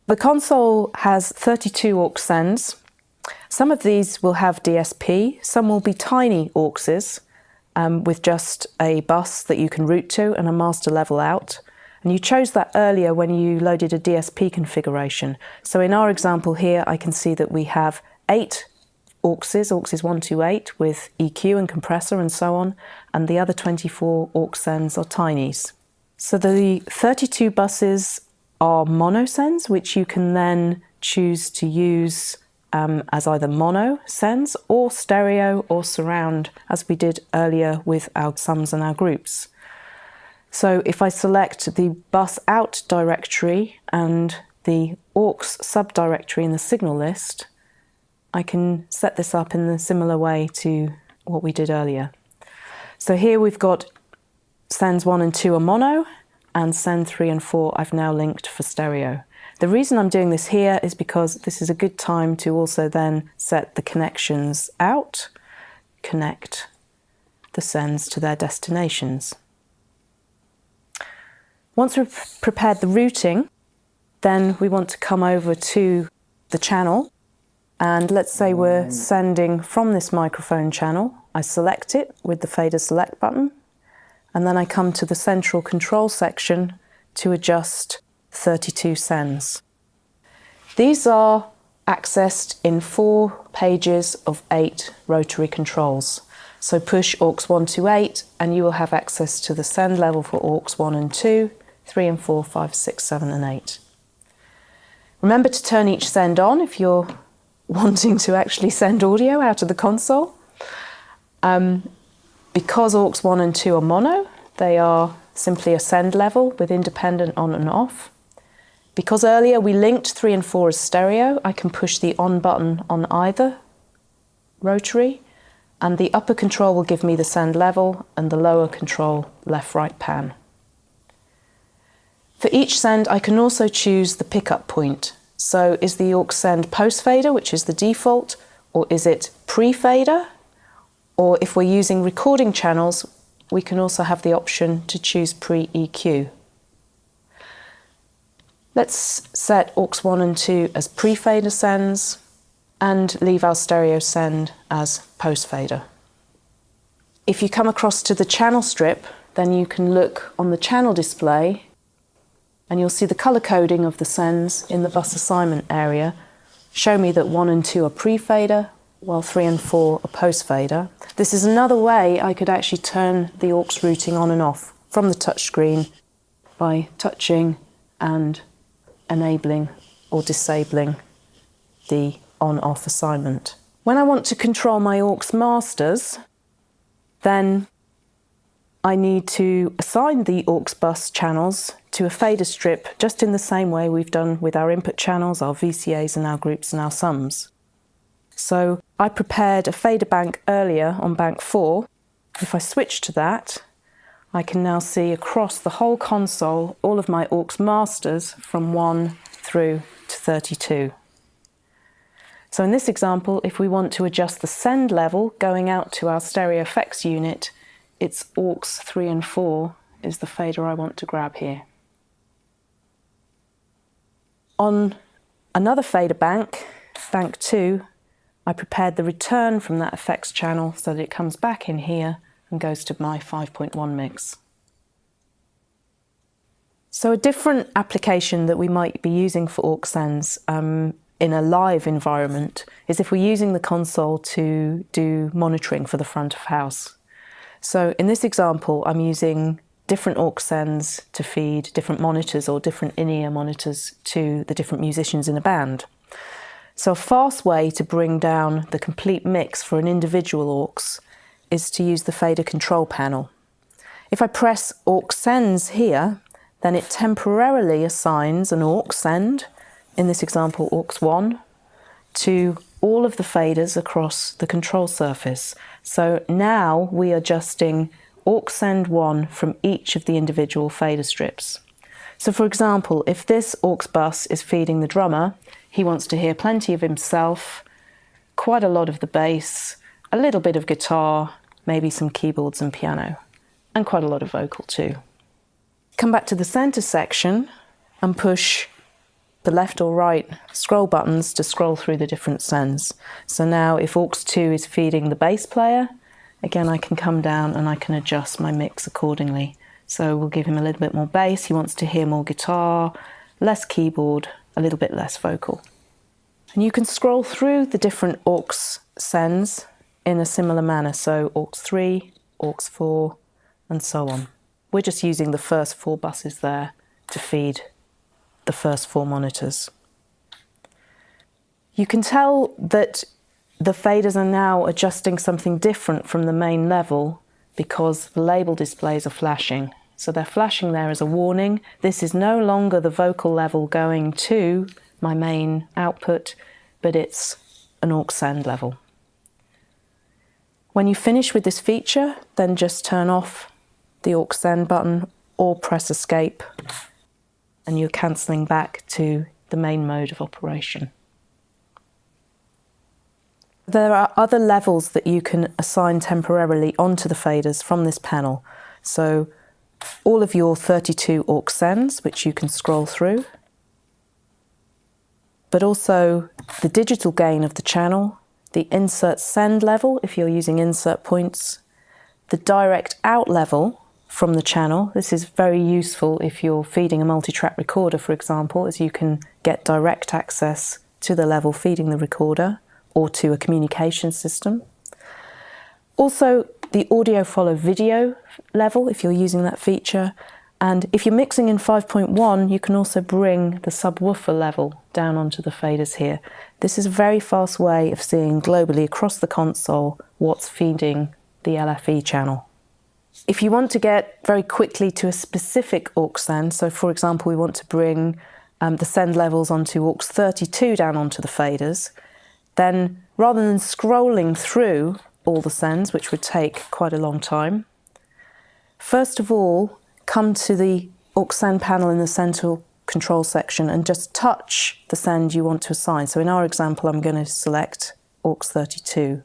The console has 32 aux sends. Some of these will have DSP, some will be tiny auxes with just a bus that you can route to and a master level out. And you chose that earlier when you loaded a DSP configuration. So in our example here, I can see that we have 8 auxes 1 to 8 with EQ and compressor and so on, and the other 24 aux sends are tinies. So the 32 buses are mono sends, which you can then choose to use as either mono sends or stereo or surround, as we did earlier with our sums and our groups. So if I select the bus out directory and the aux subdirectory in the signal list, I can set this up in a similar way to what we did earlier. So here we've got sends 1 and 2 are mono, and send 3 and 4 I've now linked for stereo. The reason I'm doing this here is because this is a good time to also then set the connections out, connect the sends to their destinations. Once we've prepared the routing, then we want to come over to the channel, and let's say we're sending from this microphone channel. I select it with the fader select button, and then I come to the central control section to adjust 32 sends. These are accessed in 4 pages of 8 rotary controls. So push aux 1 to 8 and you will have access to the send level for aux 1 and 2, 3 and 4, 5, 6, 7 and 8. Remember to turn each send on if you're wanting to actually send audio out of the console. Because aux 1 and 2 are mono, they are simply a send level with independent on and off. Because earlier we linked 3 and 4 as stereo, I can push the on button on either rotary, and the upper control will give me the send level and the lower control left-right pan. For each send I can also choose the pickup point. So is the aux send post fader, which is the default, or is it pre-fader? Or if we're using recording channels, we can also have the option to choose pre-EQ. Let's set aux 1 and 2 as pre-fader sends and leave our stereo send as post-fader. If you come across to the channel strip, then you can look on the channel display and you'll see the colour coding of the sends in the bus assignment area show me that 1 and 2 are pre-fader, while 3 and 4 are post-fader. This is another way I could actually turn the aux routing on and off from the touchscreen by touching and enabling or disabling the on-off assignment. When I want to control my aux masters, then I need to assign the aux bus channels to a fader strip just in the same way we've done with our input channels, our VCAs and our groups and our sums. So I prepared a fader bank earlier on bank 4. If I switch to that, I can now see across the whole console all of my aux masters from 1 through to 32. So in this example, if we want to adjust the send level going out to our stereo effects unit, it's aux 3 and 4 is the fader I want to grab here. On another fader bank, bank 2, I prepared the return from that effects channel so that it comes back in here and goes to my 5.1 mix. So a different application that we might be using for aux sends in a live environment is if we're using the console to do monitoring for the front of house. So in this example, I'm using different aux sends to feed different monitors or different in-ear monitors to the different musicians in a band. So a fast way to bring down the complete mix for an individual aux is to use the fader control panel. If I press aux sends here, then it temporarily assigns an aux send, in this example aux 1, to all of the faders across the control surface. So now we are adjusting aux send 1 from each of the individual fader strips. So for example, if this aux bus is feeding the drummer, he wants to hear plenty of himself, quite a lot of the bass, a little bit of guitar, maybe some keyboards and piano, and quite a lot of vocal too. Come back to the center section and push the left or right scroll buttons to scroll through the different sends. So now if aux2 is feeding the bass player, again I can come down and I can adjust my mix accordingly. So we'll give him a little bit more bass, he wants to hear more guitar, less keyboard, a little bit less vocal. And you can scroll through the different aux sends in a similar manner, so aux3, aux4 and so on. We're just using the first 4 buses there to feed the first 4 monitors. You can tell that the faders are now adjusting something different from the main level because the label displays are flashing. So they're flashing there as a warning. This is no longer the vocal level going to my main output, but it's an aux send level. When you finish with this feature, then just turn off the aux send button or press escape, and you're cancelling back to the main mode of operation. There are other levels that you can assign temporarily onto the faders from this panel. So all of your 32 aux sends, which you can scroll through, but also the digital gain of the channel, the insert send level if you're using insert points, the direct out level from the channel. This is very useful if you're feeding a multi-track recorder, for example, as you can get direct access to the level feeding the recorder or to a communication system. Also, the audio follow video level if you're using that feature. And if you're mixing in 5.1, you can also bring the subwoofer level down onto the faders here. This is a very fast way of seeing globally across the console what's feeding the LFE channel. If you want to get very quickly to a specific aux send, so for example we want to bring the send levels onto aux32 down onto the faders, then rather than scrolling through all the sends, which would take quite a long time, first of all come to the aux send panel in the central control section and just touch the send you want to assign. So in our example I'm going to select aux32.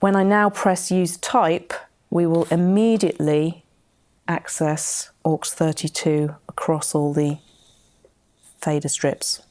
When I now press use type, we will immediately access aux32 across all the fader strips.